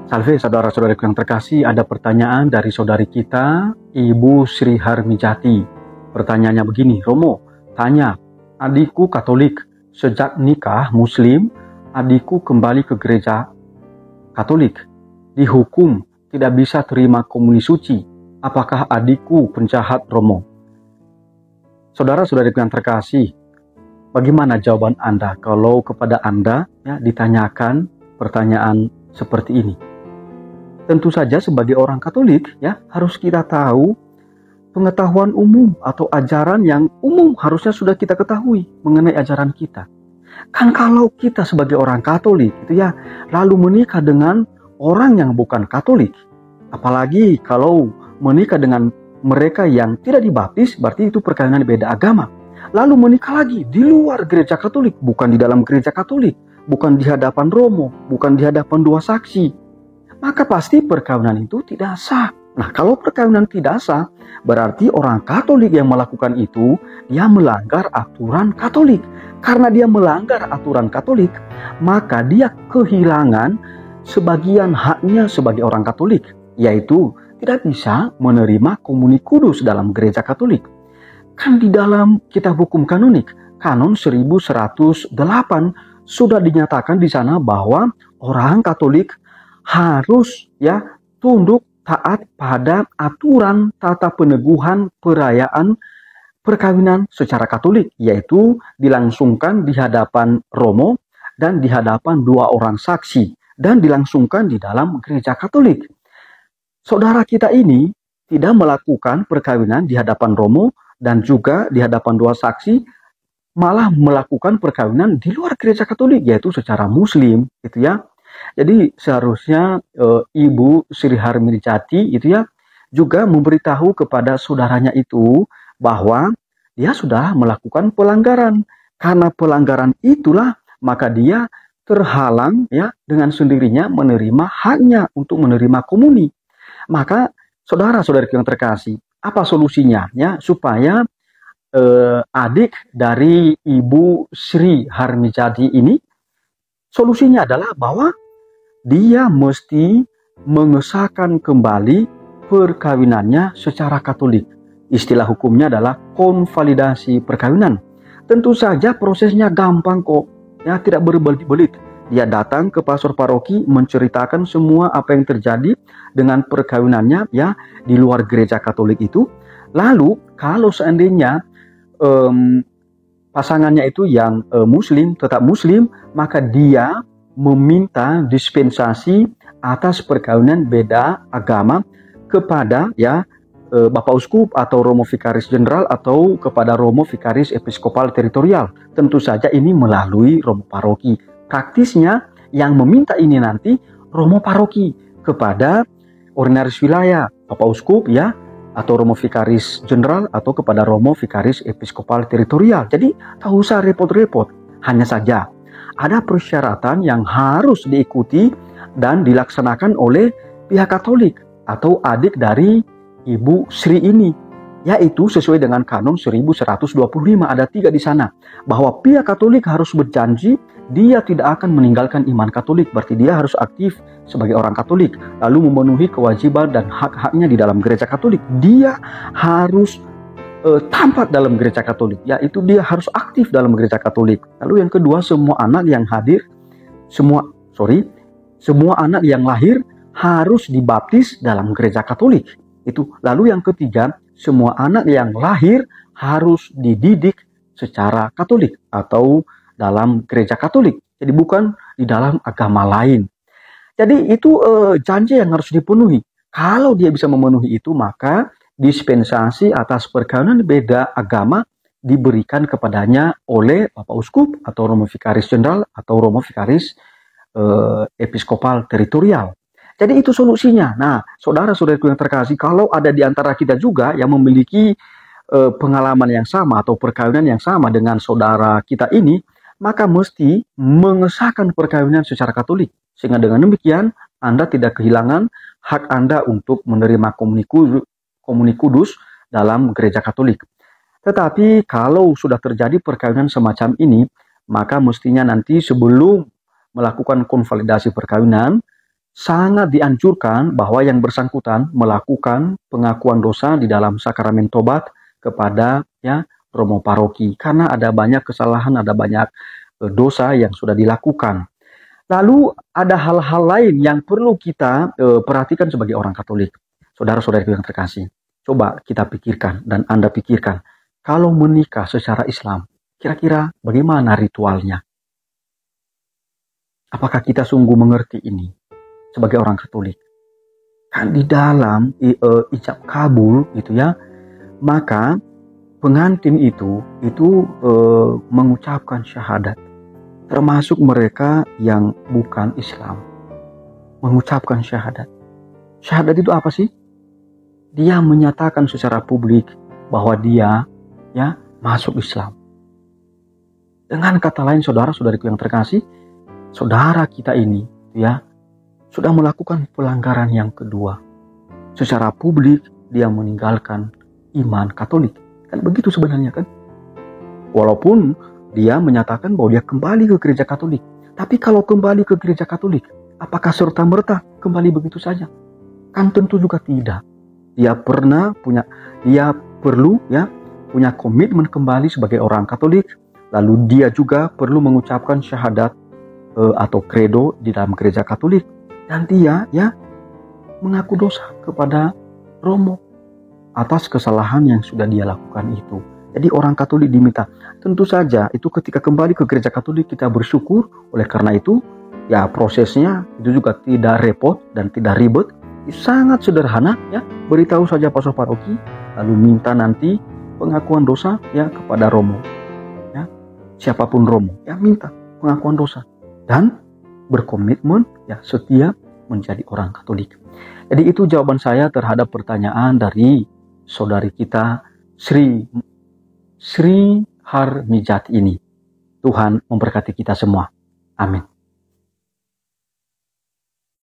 Salve saudara-saudariku yang terkasih, ada pertanyaan dari saudari kita, Ibu Sri Harmijati. Pertanyaannya begini, Romo, tanya, adikku Katolik, sejak nikah Muslim, adikku kembali ke gereja Katolik, dihukum tidak bisa terima komuni suci. Apakah adikku penjahat, Romo? Saudara-saudariku yang terkasih, bagaimana jawaban Anda kalau kepada Anda ditanyakan pertanyaan seperti ini? Tentu saja sebagai orang Katolik harus kita tahu pengetahuan umum atau ajaran yang umum harusnya sudah kita ketahui mengenai ajaran kita. Kan kalau kita sebagai orang Katolik lalu menikah dengan orang yang bukan Katolik, apalagi kalau menikah dengan mereka yang tidak dibaptis, berarti itu perkawinan beda agama. Lalu menikah lagi di luar gereja Katolik, bukan di dalam gereja Katolik, bukan di hadapan Romo, bukan di hadapan dua saksi, maka pasti perkawinan itu tidak sah. Nah, kalau perkawinan tidak sah, berarti orang Katolik yang melakukan itu, dia melanggar aturan Katolik. Karena dia melanggar aturan Katolik, maka dia kehilangan sebagian haknya sebagai orang Katolik, yaitu tidak bisa menerima komuni kudus dalam gereja Katolik. Kan di dalam kitab hukum kanonik, kanon 1108, sudah dinyatakan di sana bahwa orang Katolik harus tunduk taat pada aturan tata peneguhan perayaan perkawinan secara Katolik, yaitu dilangsungkan di hadapan Romo dan di hadapan dua orang saksi dan dilangsungkan di dalam gereja Katolik. Saudara kita ini tidak melakukan perkawinan di hadapan Romo dan juga di hadapan dua saksi, malah melakukan perkawinan di luar gereja Katolik, yaitu secara Muslim, Jadi seharusnya Ibu Sri Harmijati juga memberitahu kepada saudaranya itu bahwa dia sudah melakukan pelanggaran. Karena pelanggaran itulah maka dia terhalang dengan sendirinya menerima haknya untuk menerima komuni. Maka saudara-saudari yang terkasih, apa solusinya supaya adik dari Ibu Sri Harmijati ini, solusinya adalah bahwa dia mesti mengesahkan kembali perkawinannya secara Katolik. Istilah hukumnya adalah konvalidasi perkawinan. Tentu saja prosesnya gampang kok, tidak berbelit-belit. Dia datang ke pastor paroki menceritakan semua apa yang terjadi dengan perkawinannya di luar gereja Katolik itu. Lalu kalau seandainya pasangannya itu yang Muslim, tetap Muslim, maka dia meminta dispensasi atas perkawinan beda agama kepada Bapak Uskup atau Romo Vikaris Jenderal atau kepada Romo Vikaris Episkopal Teritorial. Tentu saja ini melalui Romo Paroki. Praktisnya yang meminta ini nanti Romo Paroki kepada Ordinaris Wilayah, Bapak Uskup atau Romo Vikaris Jenderal atau kepada Romo Vikaris Episkopal Teritorial. Jadi tak usah repot-repot, hanya saja ada persyaratan yang harus diikuti dan dilaksanakan oleh pihak Katolik atau adik dari Ibu Sri ini, yaitu sesuai dengan kanon 1125. Ada 3 di sana, bahwa pihak Katolik harus berjanji dia tidak akan meninggalkan iman Katolik, berarti dia harus aktif sebagai orang Katolik, lalu memenuhi kewajiban dan hak-haknya di dalam gereja Katolik. Dia harus tampak dalam gereja Katolik, yaitu dia harus aktif dalam gereja Katolik. Lalu yang kedua, semua anak yang anak yang lahir harus dibaptis dalam gereja Katolik. Itu. Lalu yang ketiga, semua anak yang lahir harus dididik secara Katolik atau dalam gereja Katolik. Jadi bukan di dalam agama lain. Jadi itu janji yang harus dipenuhi. Kalau dia bisa memenuhi itu, maka dispensasi atas perkawinan beda agama diberikan kepadanya oleh Bapak Uskup atau Romo Vikaris Jenderal atau Romo Vikaris Episkopal Teritorial. Jadi itu solusinya. Nah, saudara-saudariku yang terkasih, kalau ada di antara kita juga yang memiliki pengalaman yang sama atau perkawinan yang sama dengan saudara kita ini, maka mesti mengesahkan perkawinan secara Katolik. Sehingga dengan demikian Anda tidak kehilangan hak Anda untuk menerima komuni kudus dalam gereja Katolik. Tetapi kalau sudah terjadi perkawinan semacam ini, maka mestinya nanti sebelum melakukan konvalidasi perkawinan, sangat dianjurkan bahwa yang bersangkutan melakukan pengakuan dosa di dalam sakramen tobat kepada ya romo paroki, karena ada banyak kesalahan, ada banyak dosa yang sudah dilakukan. Lalu ada hal-hal lain yang perlu kita perhatikan sebagai orang Katolik. Saudara-saudara yang terkasih, coba kita pikirkan dan Anda pikirkan, kalau menikah secara Islam, kira-kira bagaimana ritualnya? Apakah kita sungguh mengerti ini sebagai orang Katolik? Kan di dalam ijab kabul gitu ya, maka pengantin itu mengucapkan syahadat, termasuk mereka yang bukan Islam mengucapkan syahadat. Syahadat itu apa sih? Dia menyatakan secara publik bahwa dia ya masuk Islam. Dengan kata lain, saudara-saudariku yang terkasih, saudara kita ini ya sudah melakukan pelanggaran yang kedua. Secara publik dia meninggalkan iman Katolik. Kan begitu sebenarnya kan? Walaupun dia menyatakan bahwa dia kembali ke gereja Katolik. Tapi kalau kembali ke gereja Katolik, apakah serta-merta kembali begitu saja? Kan tentu juga tidak. Dia perlu ya punya komitmen kembali sebagai orang Katolik. Lalu dia juga perlu mengucapkan syahadat atau credo di dalam gereja Katolik. Dan dia ya mengaku dosa kepada Romo atas kesalahan yang sudah dia lakukan itu. Jadi orang Katolik diminta, tentu saja itu ketika kembali ke gereja Katolik kita bersyukur. Oleh karena itu ya prosesnya itu juga tidak repot dan tidak ribet, sangat sederhana ya. Beritahu saja pastor paroki, lalu minta nanti pengakuan dosa ya kepada Romo ya, siapapun Romo ya, minta pengakuan dosa dan berkomitmen ya setia menjadi orang Katolik. Jadi itu jawaban saya terhadap pertanyaan dari saudari kita Sri Harmijat ini. Tuhan memberkati kita semua. Amin.